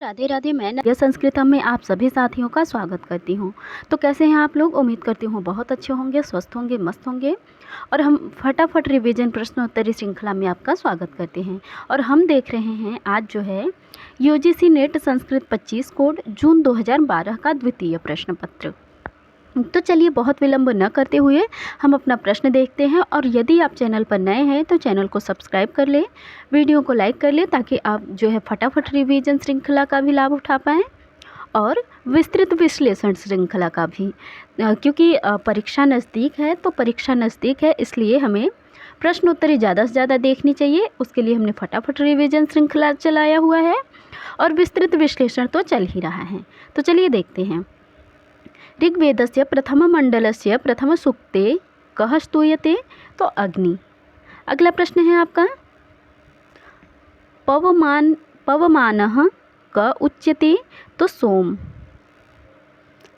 राधे राधे। मैं नव्या संस्कृतम में आप सभी साथियों का स्वागत करती हूँ। तो कैसे हैं आप लोग? उम्मीद करती हूँ बहुत अच्छे होंगे, स्वस्थ होंगे, मस्त होंगे। और हम फटाफट रिवीजन प्रश्नोत्तरी श्रृंखला में आपका स्वागत करते हैं। और हम देख रहे हैं आज जो है यूजीसी नेट संस्कृत 25 कोड जून 2012 का द्वितीय प्रश्न पत्र। तो चलिए बहुत विलंब न करते हुए हम अपना प्रश्न देखते हैं। और यदि आप चैनल पर नए हैं तो चैनल को सब्सक्राइब कर लें, वीडियो को लाइक कर लें, ताकि आप जो है फटाफट रिवीजन श्रृंखला का भी लाभ उठा पाएँ और विस्तृत विश्लेषण श्रृंखला का भी, क्योंकि परीक्षा नज़दीक है। तो परीक्षा नज़दीक है इसलिए हमें प्रश्नोत्तरी ज़्यादा से ज़्यादा देखनी चाहिए। उसके लिए हमने फटाफट रिवीजन श्रृंखला चलाया हुआ है और विस्तृत विश्लेषण तो चल ही रहा है। तो चलिए देखते हैं। ऋग्वेदस्य प्रथममण्डलस्य प्रथमसूक्ते कः स्तूयते? तो अग्नि। अगला प्रश्न है आपका पवमानः क उच्यते? तो सोम।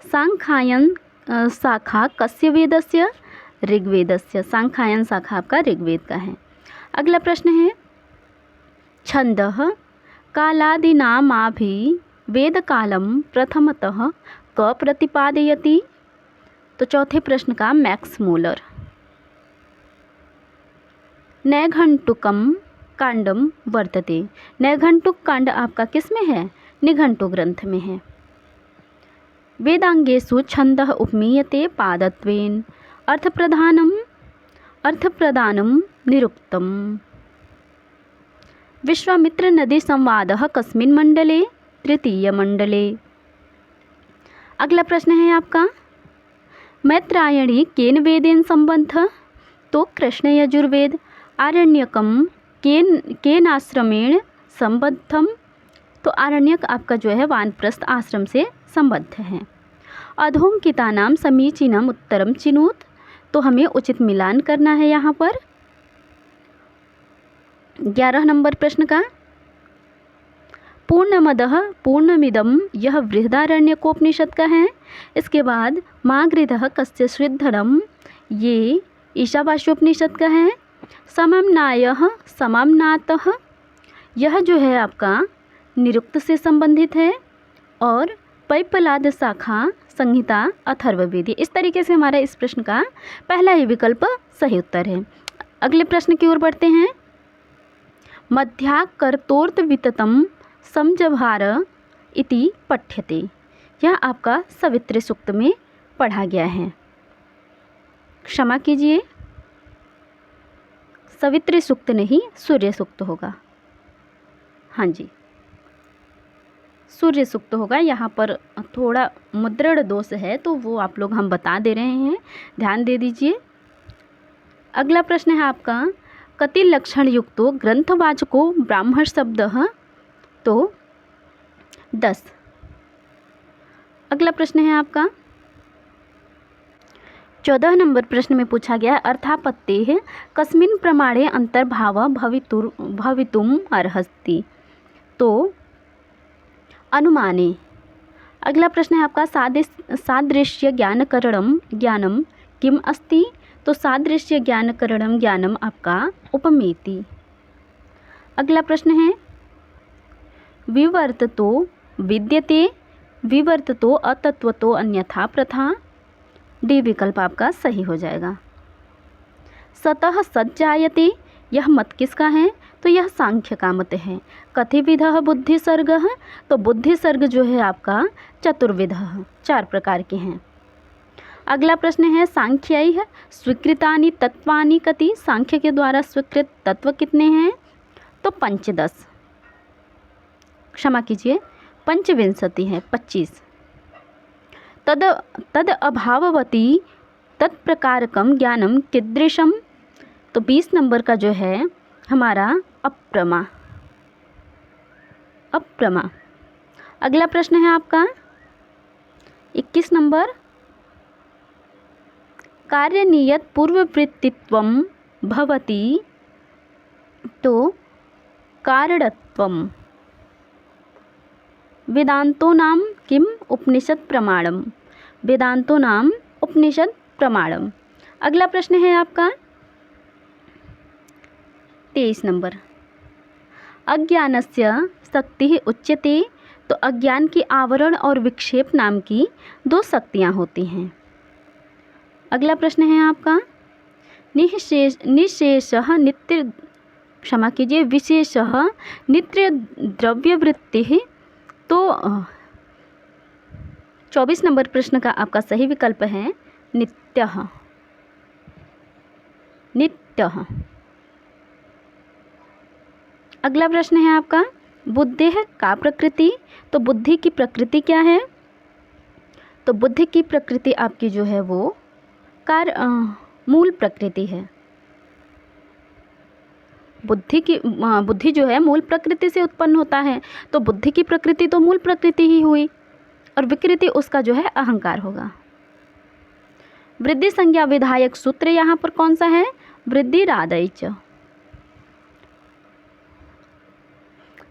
सांख्यायन शाखा कस्य वेदस्य? ऋग्वेदस्य। सांख्यायन शाखा आपका ऋग्वेद का है। अगला प्रश्न है छंदः कालादिनामाभि वेदकालं प्रथमतः क प्रतिपादयति? तो चौथे प्रश्न का मैक्स मूलर। नैघंटुकम कांडम वर्तते। नैघंटुक कांड आपका किस में है? निघंटु ग्रंथ में है। वेदांगेषु छंदः उपमीयते पादत्वेन अर्थप्रदानं निरुक्तम्। विश्वामित्र नदी संवादः कस्मिन् मंडले? तृतीय मंडले। अगला प्रश्न है आपका मैत्रायणी केन वेदेन संबद्धः? तो कृष्ण यजुर्वेद। आरण्यकम केन आश्रमेण संबद्धम? तो आरण्यक आपका जो है वानप्रस्थ आश्रम से संबद्ध है। अधोंकितानां समीचीनम उत्तरम चिनोत? तो हमें उचित मिलान करना है यहाँ पर। 11 नंबर प्रश्न का पूर्णमदः पूर्णमिदं यह बृहदारण्यकोपनिषद का है। इसके बाद मागृधः कस्य श्रीधरम, ये ईशावास्योपनिषद का है। समम्नायः समम्नातः, यह जो है आपका निरुक्त से संबंधित है। और पैपलाद शाखा संहिता अथर्ववेदी। इस तरीके से हमारा इस प्रश्न का पहला ही विकल्प सही उत्तर है। अगले प्रश्न की ओर बढ़ते हैं। मध्याकर्तोर्थ विततम समजभार इति पठ्यते। यह आपका सवित्री सूक्त में पढ़ा गया है। क्षमा कीजिए, सवित्री सूक्त नहीं, सूर्य सूक्त होगा। हाँ जी, सूर्य सूक्त होगा। यहाँ पर थोड़ा मुद्रण दोष है तो वो आप लोग हम बता दे रहे हैं, ध्यान दे दीजिए। अगला प्रश्न है आपका कति लक्षण युक्तो ग्रंथवाचको ब्राह्मण शब्दः? तो 10। अगला प्रश्न है आपका 14 नंबर प्रश्न में पूछा गया अर्थापत्तेः कस्मिन् प्रमाणे अंतर्भावः भवितुम् अर्हति? तो अनुमाने। अगला प्रश्न है आपका सादृश्य ज्ञानकरणम ज्ञानम किम अस्ति? तो सादृश्य ज्ञानकरणम ज्ञानम आपका उपमेति। अगला प्रश्न है विवर्ततो विद्यते, विवर्ततो अतत्वतो अन्यथा प्रथा? डी विकल्प आपका सही हो जाएगा। सतः सज्जायते, यह मत किसका है? तो यह सांख्य का मत है। कतिविधः बुद्धिसर्गः? तो बुद्धिसर्ग जो है आपका चतुर्विधः, 4 प्रकार के हैं। अगला प्रश्न है सांख्यैः स्वीकृतानि तत्वानि कति? सांख्य के द्वारा स्वीकृत तत्व कितने हैं? तो 15। क्षमा कीजिए, 25 है, 25। तद अभाववती तत्प्रकारकम ज्ञानम कीदृशम? तो 20 नंबर का जो है हमारा अप्रमा। अगला प्रश्न है आपका 21 नंबर कार्यनियत पूर्ववृत्तित्वम भवति? तो कारणत्वम। वेदांतो नाम किम उपनिषद प्रमाणम? वेदांतो नाम उपनिषद प्रमाणम। अगला प्रश्न है आपका 23 नंबर अज्ञानस्य शक्तिः उच्यते? तो अज्ञान की आवरण और विक्षेप नाम की दो शक्तियाँ होती हैं। अगला प्रश्न है आपका, निशेषः नित्य क्षमा कीजिए विशेषः नित्य द्रव्यवृत्ति। तो 24 नंबर प्रश्न का आपका सही विकल्प है नित्यः। नित्यः। अगला प्रश्न है आपका, बुद्धेः का प्रकृति। तो बुद्धि की प्रकृति क्या है? तो बुद्धि की प्रकृति आपकी जो है वो मूल प्रकृति है। बुद्धि जो है मूल प्रकृति से उत्पन्न होता है, तो बुद्धि की प्रकृति तो मूल प्रकृति ही हुई और विकृति उसका जो है अहंकार होगा। वृद्धि संज्ञा विधायक सूत्र यहाँ पर कौन सा है? वृद्धिरादय च।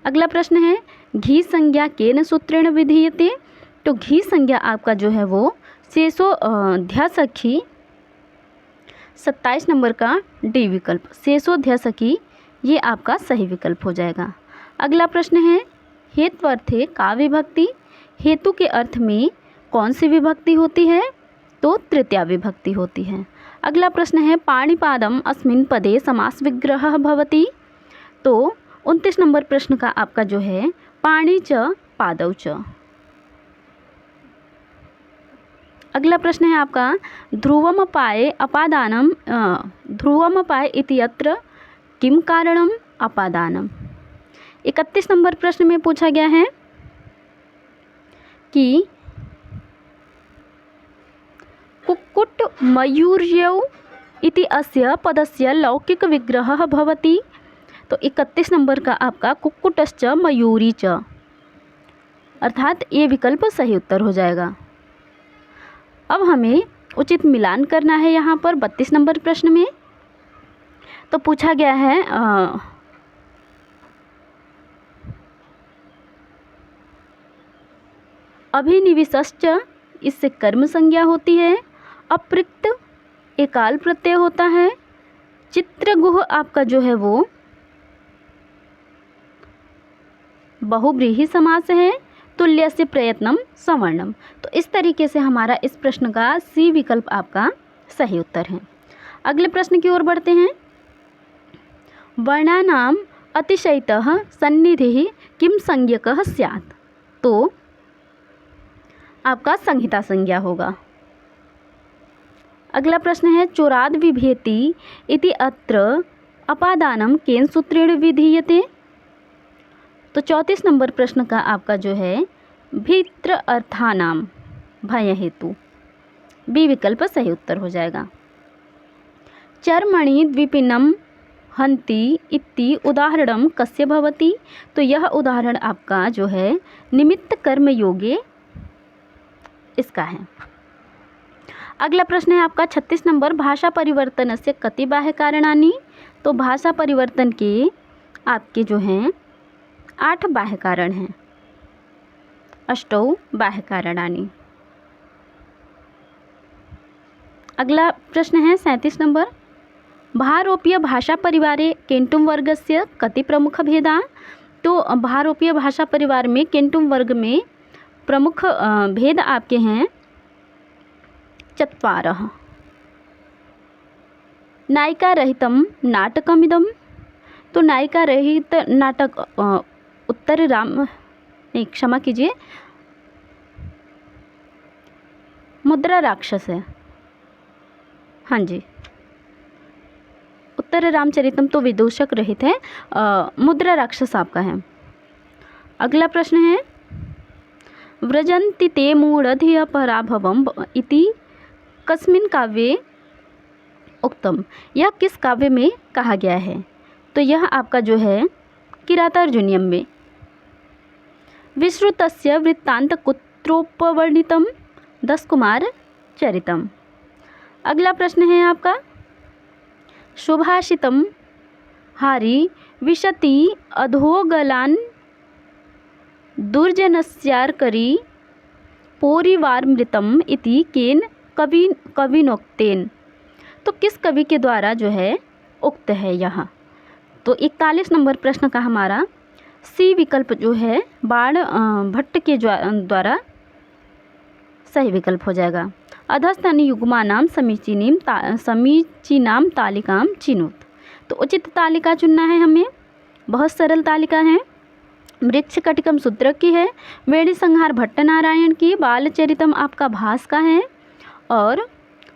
अगला प्रश्न है, घी संज्ञा केन सूत्रेण विधीयते। तो घी संज्ञा आपका जो है वो शेषोऽध्यासखी 27 नंबर का डी विकल्प शेषोऽध्यासखी, ये आपका सही विकल्प हो जाएगा। अगला प्रश्न है, हेत्वर्थे का विभक्ति। हेतु के अर्थ में कौन सी विभक्ति होती है? तो तृतीया विभक्ति होती है। अगला प्रश्न है, पाणिपादम अस्मिन् पदे समास विग्रहः भवति। तो 29 नंबर प्रश्न का आपका जो है पाणि च पादौ च। अगला प्रश्न है आपका, ध्रुवमपाये अपादानम ध्रुवमपाय इति यत्र किम कारणम अपादानम। 31 नंबर प्रश्न में पूछा गया है कि कुक्कुट मयूर्यौ इति अस्य पदस्य लौकिक विग्रहः भवति। तो 31 नंबर का आपका कुक्कुटश्च मयूरी च, अर्थात ये विकल्प सही उत्तर हो जाएगा। अब हमें उचित मिलान करना है यहाँ पर 32 नंबर प्रश्न में। तो पूछा गया है अभिनिविष्ट, इससे कर्म संज्ञा होती है। अपृक्त एकाल प्रत्यय होता है। चित्रगुह आपका जो है वो बहुव्रीहि समास है। तुल्यस्य प्रयत्नम सवर्णम। तो इस तरीके से हमारा इस प्रश्न का सी विकल्प आपका सही उत्तर है। अगले प्रश्न की ओर बढ़ते हैं। वर्णानाम अतिशयतः सन्निधिः किम संज्ञकः स्यात्। तो आपका संहिता संज्ञा होगा। अगला प्रश्न है, चोराद विभेति इति अत्र अपादानम केन सूत्रेण विधीयते। तो 34 नंबर प्रश्न का आपका जो है भित्र अर्थानाम भय हेतु, बी विकल्प सही उत्तर हो जाएगा। चर्मणि द्विपिनम हन्ति इति उदाहरणम कस्य भवति। तो यह उदाहरण आपका जो है निमित्त कर्म योगे इसका है। अगला प्रश्न है आपका 36 नंबर, भाषा परिवर्तनस्य कति बाह्य कारणानि। तो भाषा परिवर्तन के आपके जो हैं 8 बाह्य कारण हैं। अष्टौ बाह्य कारणानि। अगला प्रश्न है 37 नंबर, भारोपीय भाषा परिवारे केंटुम वर्गस्य कति प्रमुख भेदा। तो भारोपीय भाषा परिवार में केंटुम वर्ग में प्रमुख भेद आपके हैं 4। नायिका रहितम नाटकमिदम। तो नायिका रहित नाटक उत्तर राम नहीं क्षमा कीजिए मुद्रा राक्षस है। हाँ जी, उत्तर रामचरितम तो विदूषक रहित है, मुद्रा राक्षस आपका है। अगला प्रश्न है, व्रजन्ति ते मूढ़धिय पराभवम इति कस्मिन् काव्ये उक्तम। यह किस काव्य में कहा गया है। तो यह आपका जो है किरातार्जुनीयम में। विश्रुतस्य वृत्तांत कुत्रोपवर्णितम, 10 कुमार चरितम। अगला प्रश्न है आपका, सुभाषितम हारी विशति अधोगलान दुर्जनस्यार्करी पोरिवारमृतम इति केन कविनोक्तेन। तो किस कवि के द्वारा जो है उक्त है यहाँ। तो 41 नंबर प्रश्न का हमारा सी विकल्प जो है बाण भट्ट के द्वारा सही विकल्प हो जाएगा। अधस्तन युग्मानां समीचीनां तालिकां चिनुत। तो उचित तालिका चुनना है हमें, बहुत सरल तालिका है। वृक्ष कटिकम सूत्रक की है, वेणी संहार भट्टनारायण की, बालचरितम आपका भास का है और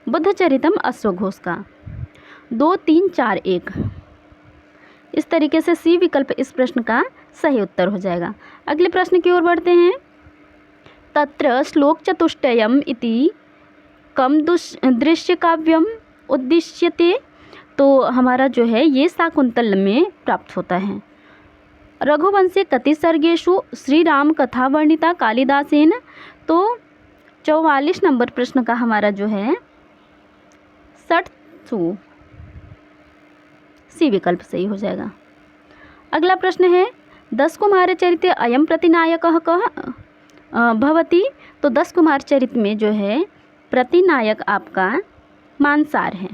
बुद्धचरितम अश्वघोष का। 2, 3, 4, 1 इस तरीके से सी विकल्प इस प्रश्न का सही उत्तर हो जाएगा। अगले प्रश्न की ओर बढ़ते हैं। तत्र श्लोक चतुष्टयम् इति कम दृश्य काव्यम उद्दिश्यते। तो हमारा जो है ये शाकुंतल में प्राप्त होता है। रघुवंशे कति सर्गेषु श्री राम कथा वर्णिता कालिदासेन। तो 44 नंबर प्रश्न का हमारा जो है 60 सी विकल्प सही हो जाएगा। अगला प्रश्न है 10 कुमार चरित अयम प्रतिनायकः कः भवति। तो 10 कुमार चरित में जो है प्रतिनायक आपका मानसार है।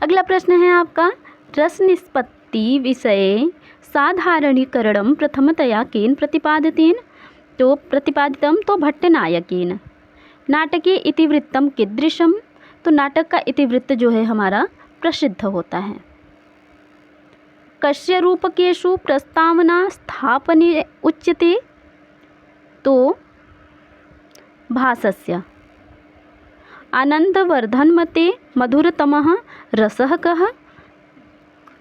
अगला प्रश्न है आपका रस निष्पत्ति विषये साधारणीकरणं प्रथमतया केन प्रतिपादितेन। तो प्रतिपादितम तो भट्टनायकेन। नाटके इतिवृत्तम कीदृशम। तो नाटक का इतिवृत्त जो है हमारा प्रसिद्ध होता है। कस्य रूपकेषु प्रस्तावना स्थापने उच्यते। तो भासस्य। आनंदवर्धन मते मधुरतमः रसः कः।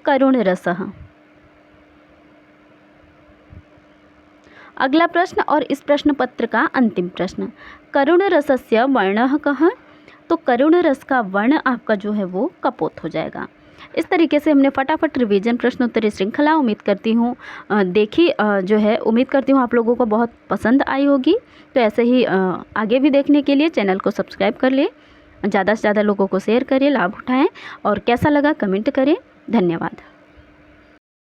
करुणरसः। अगला प्रश्न और इस प्रश्न पत्र का अंतिम प्रश्न, करुणरसस्य वर्णः कः। तो करुणरस का वर्ण आपका जो है वो कपोत हो जाएगा। इस तरीके से हमने फटाफट रिवीजन प्रश्नोत्तरी श्रृंखला उम्मीद करती हूँ जो है उम्मीद करती हूँ आप लोगों को बहुत पसंद आई होगी। तो ऐसे ही आगे भी देखने के लिए चैनल को सब्सक्राइब कर ले, ज़्यादा से ज़्यादा लोगों को शेयर करें, लाभ उठाएं और कैसा लगा कमेंट करें। धन्यवाद।